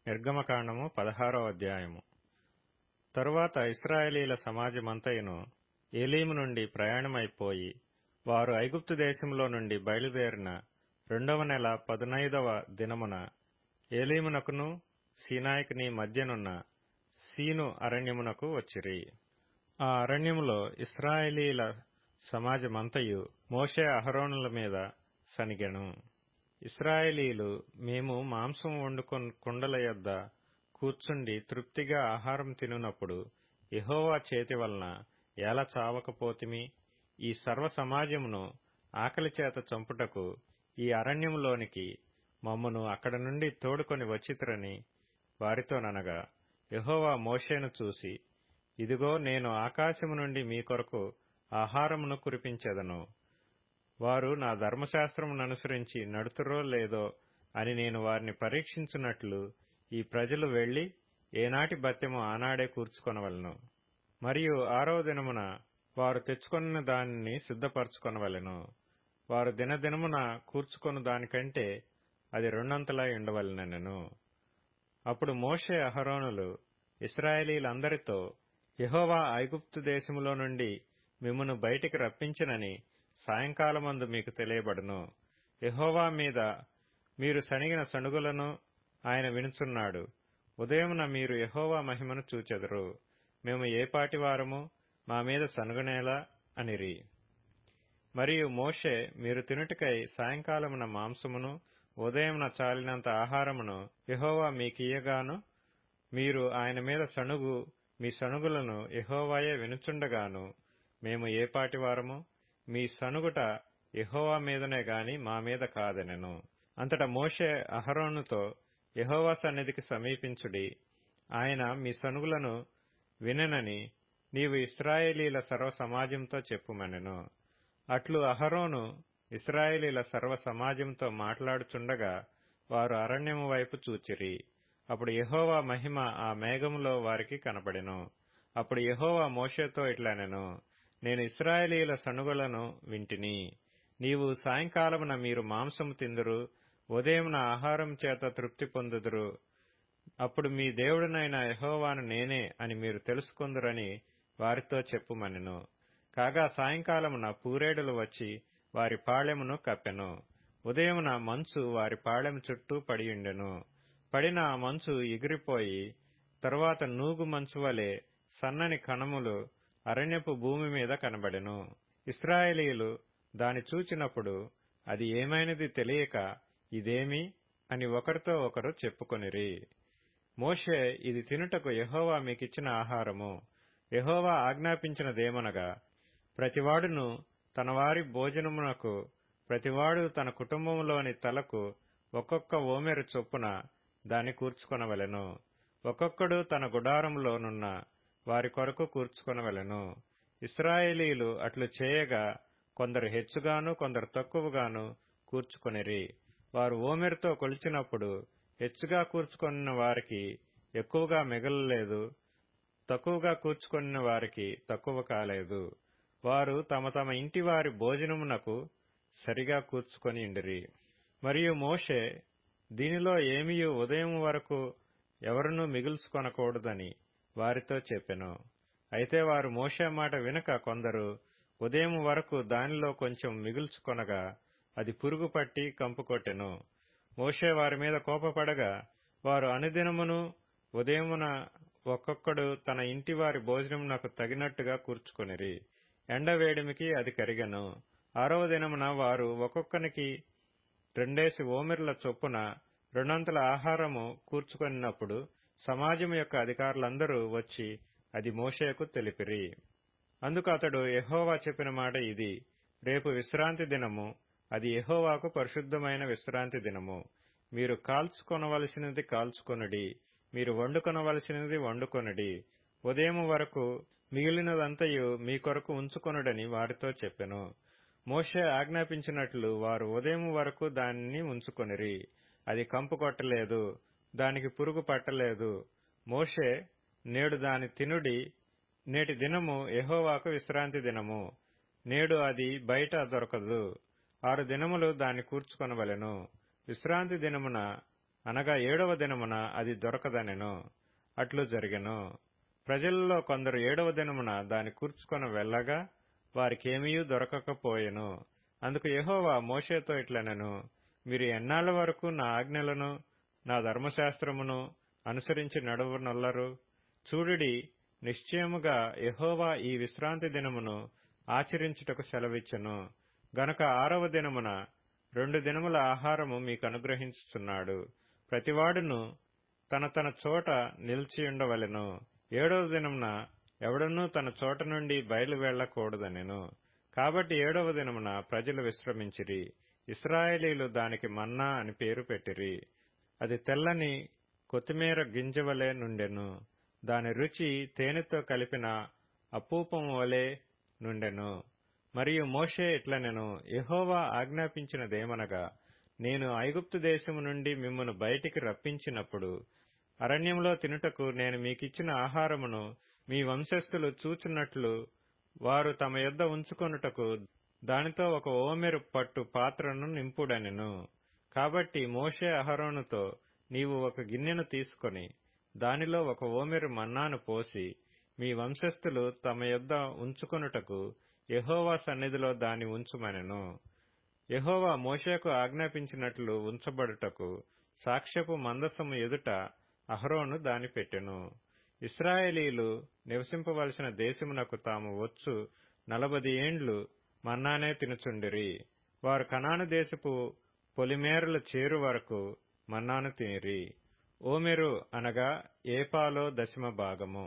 నిర్గమకాండము 16వ అధ్యాయము. తరువాత ఇశ్రాయేలీల సమాజమంతయును ఏలీము నుండి ప్రయాణమైపోయి, వారు ఐగుప్తు దేశంలో నుండి బయలుదేరిన 2వ నెల 15వ దినమున ఏలీమునకును సీనాయికిని మధ్యనున్న సీను అరణ్యమునకు వచ్చిరి. ఆ అరణ్యములో ఇశ్రాయేలీల సమాజమంతయు మోషే అహరోనుల మీద సనిగెను. ఇశ్రాయేలీలు, మేము మాంసం వండుకొని కుండల యొద్ద కూర్చుండి తృప్తిగా ఆహారం తినునప్పుడు యెహోవా చేతి వలన ఎలా చావకపోతిమి? ఈ సర్వ సమాజమును ఆకలి చేత చంపుటకు ఈ అరణ్యములోనికి మమ్మును అక్కడ నుండి తోడుకొని వచ్చితిరని వారితోననగా, యెహోవా మోషేను చూసి, ఇదిగో, నేను ఆకాశము నుండి మీ కొరకు ఆహారమును కురిపించెదను. వారు నా ధర్మశాస్త్రముననుసరించి నడుతురో లేదో అని నేను వారిని పరీక్షించున్నట్లు ఈ ప్రజలు వెళ్లి ఏనాటి భత్యము ఆనాడే కూర్చుకొనవలెను. మరియు 6వ దినమున వారు తెచ్చుకొనిన దానిని సిద్ధపరచుకొనవలెను. వారు దినదినమున కూర్చుకొను దానికంటే అది 2 ఉండవలెనెను. అప్పుడు మోషే అహరోనులు ఇశ్రాయేలీలందరితో, యెహోవా ఐగుప్తు దేశములో నుండి మిమ్మును బయటికి రప్పించినని సాయంకాలమందు మీకు తెలియబడును. యెహోవా మీద మీరు సణిగిన సణుగులను ఆయన వినుచున్నాడు. ఉదయమున మీరు యెహోవా మహిమను చూచెదరు. మేము ఏపాటి వారము, మా మీద సణుగనేలా అనిరి. మరియు మోషే, మీరు తినుటకై సాయంకాలమున మాంసమును, ఉదయమున చాలినంత ఆహారమును యెహోవా మీకియ్యగాను, మీరు ఆయన మీద సణుగు మీ సణుగులను యెహోవాయే వినుచుండగాను, మేము ఏపాటి వారము, మీ సణుగుట యెహోవా మీదనే గాని మా మీద కాదనెను. అంతటా మోషే అహరోనుతో, యెహోవా సన్నిధికి సమీపించుడి, ఆయన మీ సణుగులను వినెనని నీవు ఇశ్రాయేలీల సర్వ సమాజంతో చెప్పుమనెను. అట్లు అహరోను ఇశ్రాయేలీల సర్వ సమాజంతో మాట్లాడుచుండగా వారు అరణ్యము వైపు చూచిరి. అప్పుడు యెహోవా మహిమ ఆ మేఘములో వారికి కనపడెను. అప్పుడు యెహోవా మోషేతో ఇట్లనెను, నేను ఇశ్రాయేలీల సణుగులను వింటిని. నీవు సాయంకాలమున మీరు మాంసము తిందురు, ఉదయమున ఆహారం చేత తృప్తి పొందుదురు. అప్పుడు మీ దేవుడనైన యెహోవాను నేనే అని మీరు తెలుసుకొందురని వారితో చెప్పుమనెను. కాగా సాయంకాలమున పూరేడులు వచ్చి వారి పాళెమును కప్పెను. ఉదయమున మంచు వారి పాళెము చుట్టూ పడియుండెను. పడిన ఆ మంచు ఎగిరిపోయి తరువాత నూగు మంచు వలె సన్నని కణములు అరణ్యపు భూమి మీద కనబడెను. ఇశ్రాయేలీలు దాని చూచినప్పుడు అది ఏమైనది తెలియక, ఇదేమి అని ఒకరితో ఒకరు చెప్పుకొనిరి. మోషే, ఇది తినుటకు యెహోవా మీకిచ్చిన ఆహారము. యెహోవా ఆజ్ఞాపించినదేమనగా, ప్రతివాడును తన వారి భోజనమునకు ప్రతివాడు తన కుటుంబములోని తలకు ఒక్కొక్క ఓమెరు చొప్పున దాన్ని కూర్చుకొనవలెను. ఒక్కొక్కడు తన గుడారములోనున్న వారి కొరకు కూర్చుకొనవలెను. ఇశ్రాయేలీలు అట్లు చేయగా కొందరు హెచ్చుగాను కొందరు తక్కువగాను కూర్చుకొనిరి. వారు ఓమెరుతో కొలిచినప్పుడు హెచ్చుగా కూర్చుకొనిన వారికి ఎక్కువగా మిగలలేదు, తక్కువగా కూర్చుకొనిన వారికి తక్కువ కాలేదు. వారు తమ తమ ఇంటి వారి భోజనమునకు సరిగా కూర్చుకొని ఉండిరి. మరియు మోషే, దీనిలో ఏమియు ఉదయం వరకు ఎవరునూ మిగుల్చుకొనకూడదని వారితో చెప్పెను. అయితే వారు మోషే మాట వినక కొందరు ఉదయం వరకు దానిలో కొంచెం మిగుల్చుకొనగా అది పురుగు పట్టి కంపు కొట్టెను. మోషే వారి మీద కోపపడగా వారు అనుదినమును ఉదయమున ఒక్కొక్కడు తన ఇంటి వారి భోజనమునకు తగినట్టుగా కూర్చుకొనిరి. ఎండవేడిమికి అది కరిగెను. 6వ దినమున వారు ఒక్కొక్కనికి 2 ఓమెర్ల చొప్పున 2 ఆహారము కూర్చుకొనినప్పుడు సమాజం యొక్క అధికారులందరూ వచ్చి అది మోషేకు తెలిపిరి. అందుకు అతడు, యెహోవా చెప్పిన మాట ఇది, రేపు విశ్రాంతి దినము, అది యెహోవాకు పరిశుద్ధమైన విశ్రాంతి దినము. మీరు కాల్చుకొనవలసినది కాల్చుకొనుడి, మీరు వండుకొనవలసినది వండుకొనుడి. ఉదయం వరకు మిగిలినదంతయు మీ కొరకు ఉంచుకొనుడని వారితో చెప్పెను. మోషే ఆజ్ఞాపించినట్లు వారు ఉదయం వరకు దానిని ఉంచుకొనిరి. అది కంపు కొట్టలేదు, దానికి పురుగు పట్టలేదు. మోషే, నేడు దాని తినుడి, నేటి దినము యెహోవాకు విశ్రాంతి దినము, నేడు అది బయట దొరకదు. 6 దినములు దాన్ని కూర్చుకొనవలెను. విశ్రాంతి దినమున అనగా 7వ దినమున అది దొరకదనెను. అట్లు జరిగెను. ప్రజలలో కొందరు 7వ దినమున దాని కూర్చుకొని వెళ్ళగా వారికేమీయూ దొరకకపోయెను. అందుకు యెహోవా మోషేతో ఇట్లనెను, మీరు ఎన్నాళ్ల వరకు నా ఆజ్ఞలను నా ధర్మశాస్త్రమును అనుసరించి నడువనొల్లరు? చూడుడి, నిశ్చయముగా యెహోవా ఈ విశ్రాంతి దినమును ఆచరించుటకు సెలవిచ్చెను గనుక 6వ దినమున 2 దినముల ఆహారము మీకు అనుగ్రహించుచున్నాడు. ప్రతివాడును తన తన చోట నిలిచియుండవలెను. 7వ దినమున ఎవడనూ తన చోట నుండి బయలు వెళ్లకూడదనెను. కాబట్టి 7వ దినమున ప్రజలు విశ్రమించిరి. ఇశ్రాయేలీలు దానికి మన్నా అని పేరు పెట్టిరి. అది తెల్లని కొత్తిమీర గింజవలె నుండెను. దాని రుచి తేనెతో కలిపిన అపూపము వలె నుండెను. మరియు మోషే ఇట్లనెను, యెహోవా ఆజ్ఞాపించినదేమనగా, నేను ఐగుప్తు దేశము నుండి మిమ్మును బయటికి రప్పించినప్పుడు అరణ్యంలో తినుటకు నేను మీకిచ్చిన ఆహారమును మీ వంశస్థులు చూచున్నట్లు వారు తమ యొద్ద ఉంచుకొనుటకు దానితో ఒక ఓమెరు పట్టు పాత్రను నింపుడనెను. కాబట్టి మోషే అహరోనుతో, నీవు ఒక గిన్నెను తీసుకొని దానిలో ఒక ఓమెరు మన్నాను పోసి మీ వంశస్థులు తమ యొద్ద ఉంచుకొనుటకు యెహోవా సన్నిధిలో దాని ఉంచుమనెను. యెహోవా మోషేకు ఆజ్ఞాపించినట్లు ఉంచబడుటకు సాక్ష్యపు మందసము ఎదుట అహరోను దాని పెట్టెను. ఇశ్రాయేలీలు నివసింపవలసిన దేశమునకు తాము వచ్చు 40 ఏండ్లు మన్నానే తినుచుండిరి. వారు కనాను దేశపు పొలిమేరలు చేరు వరకు మన్నాను తినిరి. ఓమెరు అనగా ఏపాలో దశమ భాగము.